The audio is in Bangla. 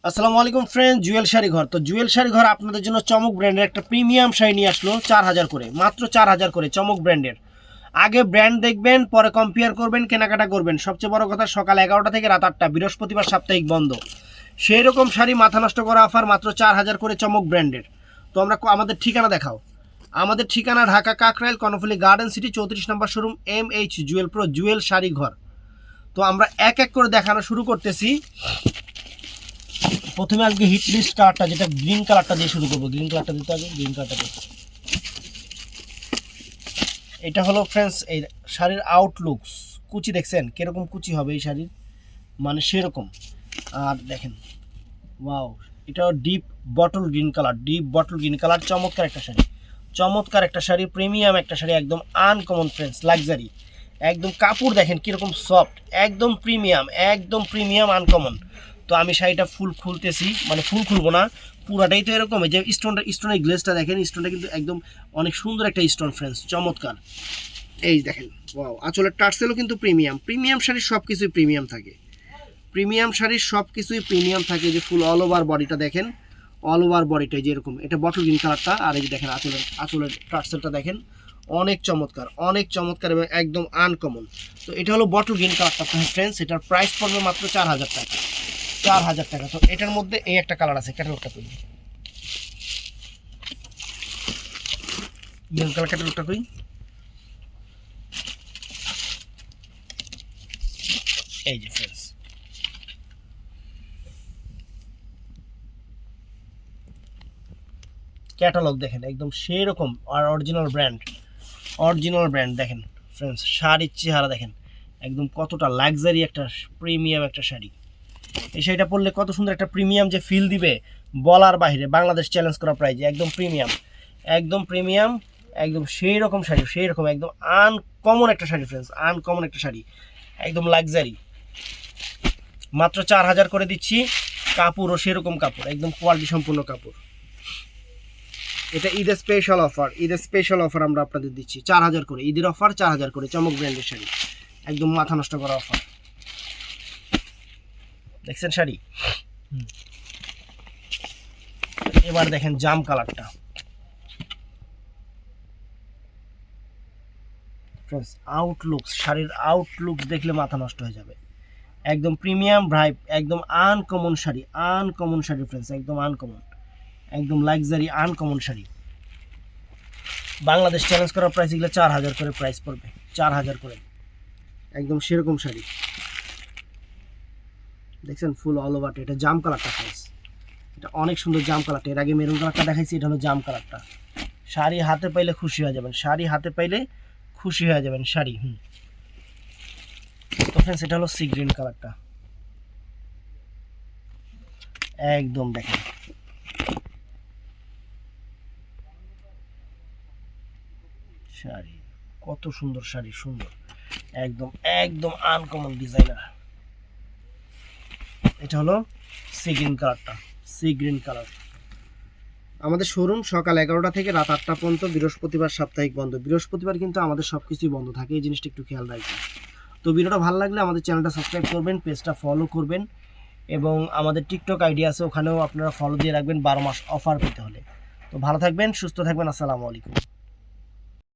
আসসালামু আলাইকুম ফ্রেন্ড, জুয়েল শাড়ি ঘর। তো জুয়েল শাড়ি ঘর আপনাদের জন্য চমক ব্র্যান্ডের একটা প্রিমিয়াম শাড়ি নিয়ে আসলো 4,000 করে, মাত্র 4,000 করে। চমক ব্র্যান্ডের আগে ব্র্যান্ড দেখবেন, পরে কম্পেয়ার করবেন, কেনাকাটা করবেন। সবচেয়ে বড় কথা, সকাল 11টা থেকে রাত 8টা, বৃহস্পতিবার সাপ্তাহিক বন্ধ। সেই রকম শাড়ি মাথা নষ্ট করা অফার, মাত্র 4,000 করে চমক ব্র্যান্ডের। তো আমরা আমাদের ঠিকানা দেখাও। আমাদের ঠিকানা ঢাকা কাকরাইল কর্ণফুলী গার্ডেন সিটি 34 নম্বর showroom, MH Jewel Pro Jewel sari ঘর। তো আমরা এক এক করে দেখানো শুরু করতেছি। প্রথমে আজকে হিট লিস্ট কালারটা, যেটা গ্রিন কালারটা দিয়ে শুরু করবো। গ্রিন কালারটা দিতে হবে, গ্রিন কালারটা দিয়ে। এটা হলো ফ্রেন্ডস এই শাড়ির আউটলুকস। কুচি দেখছেন কিরকম কুচি হবে এই শাড়ির, মানে সেরকম। আর দেখেন, ওয়াও, এটা deep bottle green colour, deep bottle green colour. চমৎকার একটা শাড়ি, চমৎকার একটা শাড়ি, প্রিমিয়াম একটা শাড়ি, একদম আনকমন ফ্রেন্ডস, লাক্সারি। একদম কাপড় দেখেন কিরকম সফট, একদম প্রিমিয়াম, একদম প্রিমিয়াম, আনকমন। তো আমি শাড়িটা ফুল খুলতেছি, মানে ফুল খুলবো না, পুরাটাই তো এরকম। এই যে স্টোনের গ্লেজটা দেখেন, স্টোনটা কিন্তু একদম অনেক সুন্দর একটা স্টোন ফ্রেন্ডস, চমৎকার। এই দেখেন, ওয়াও, আঁচলের টার্সেলও কিন্তু প্রিমিয়াম। প্রিমিয়াম শাড়ির সব কিছুই প্রিমিয়াম থাকে, প্রিমিয়াম শাড়ির সব কিছুই প্রিমিয়াম থাকে। যে ফুল অল ওভার বডিটা দেখেন, অল ওভার বডিটা যেরকম, এটা বটল গ্রিন কালারটা। আর এই যে দেখেন আঁচলের টার্সেলটা দেখেন, অনেক চমৎকার, অনেক চমৎকার এবং একদম আনকমন। তো এটা হলো বটল গ্রিন কালারটা ফ্রেন্ডস। এটার প্রাইস পড়বে মাত্র 4,000 টাকা, 4,000 টাকা। তো এটার মধ্যে এই একটা কালার আছে, ক্যাটালগটা কই, মেরুন কালার ক্যাটালগটা কই। এই যে ফ্রেন্ডস, ক্যাটালগ দেখেন, একদম সেই রকম। আর অরিজিনাল ব্র্যান্ড, অরিজিনাল ব্র্যান্ড দেখেন ফ্রেন্ডস। শাড়ির চেহারা দেখেন, একদম কতটা লাক্সারি একটা প্রিমিয়াম একটা শাড়ি। এই শাড়িটা পরলে কত সুন্দর একটা প্রিমিয়াম যে ফিল দিবে, বলার বাইরে। বাংলাদেশ চ্যালেঞ্জ করা প্রাইজে, একদম প্রিমিয়াম, একদম প্রিমিয়াম, একদম সেই রকম শাড়ি, সেই রকম একদম আনকমন একটা শাড়ি ফ্রেন্ডস, আনকমন একটা শাড়ি, একদম লাক্সারি। মাত্র 4,000 করে দিচ্ছি। কাপড়ও সেরকম কাপড়, একদম কোয়ালিটি সম্পূর্ণ কাপড়। এটা ঈদের স্পেশাল অফার, ঈদের স্পেশাল অফার আমরা আপনাদের দিচ্ছি 4,000 করে। ঈদের অফার 4,000 করে, চমক ব্র্যান্ডের শাড়ি, একদম মাথা নষ্ট করা অফার। দেখছেন শাড়ি। এবার দেখেন জাম কালারটা ফ্রেন্ডস। আউটলুকস, শাড়ির আউটলুকস দেখলে মাথা নষ্ট হয়ে যাবে। একদম প্রিমিয়াম ভাইব, একদম uncommon sari, uncommon sari friends, একদম আনকমন, একদম luxury uncommon sari. Bangladesh challenge করার প্রাইস এগুলো 4,000 করে প্রাইস পড়বে, 4,000 করে, একদম সেরকম শাড়ি। দেখছেন ফুল অল ওভার। এটা জাম কালারটা ফ্রেন্ডস, এটা অনেক সুন্দর জাম কালারটা। এর আগে মেরুন কালারটা দেখাইছি, এটা হলো জাম কালারটা। শাড়ি হাতে পাইলে খুশি হয়ে যাবেন, শাড়ি হাতে পাইলে খুশি হয়ে যাবেন শাড়ি। তো ফ্রেন্ডস, এটা হলো সি গ্রিন কালারটা, একদম দেখেন শাড়ি, কত সুন্দর শাড়ি, সুন্দর, একদম একদম আনকমন ডিজাইনার। এটা হলো সি গ্রিন কালারটা, সি গ্রিন কালার। আমাদের শোরুম সকাল 11টা থেকে রাত 8টা পর্যন্ত, বৃহস্পতিবার সাপ্তাহিক বন্ধ। বৃহস্পতিবার কিন্তু আমাদের সব কিছুই বন্ধ থাকে, এই জিনিসটা একটু খেয়াল রাখবেন। তো ভিডিওটা ভালো লাগলে আমাদের চ্যানেলটা সাবস্ক্রাইব করবেন, পেজটা ফলো করবেন, এবং আমাদের টিকটক আইডি আছে, ওখানেও আপনারা ফলো দিয়ে রাখবেন 12 মাস অফার পেতে হলে। তো ভালো থাকবেন, সুস্থ থাকবেন, আসসালামু আলাইকুম।